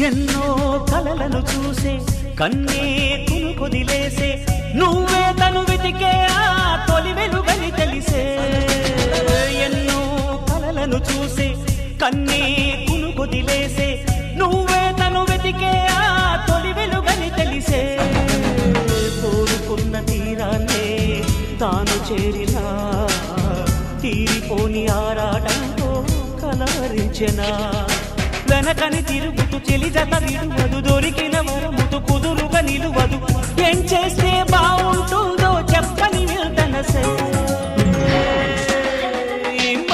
ఎన్నో కలలను చూసే కన్నే కునుకొదిలేసే నువ్వే తను వెతికే ఆ తొలి వెలుగని తెలిసే ఎన్నో కలలను చూసే కన్నే కునుకొదిలేసే నువ్వే తను వెతికే ఆ తొలి వెలుగని తెలిసే కోరుకున్న తీరాన్నే తాను చేరినా తీరిపోని ఆరాటంతో కలవరించెనా వెనకని తిరుగుతూ చెలి జత విడువదు దొరికిన వరముతు కుదురుగా నిలువదు ఏం చేస్తే బాగుంటుందో చెప్పని వెళ్తనసే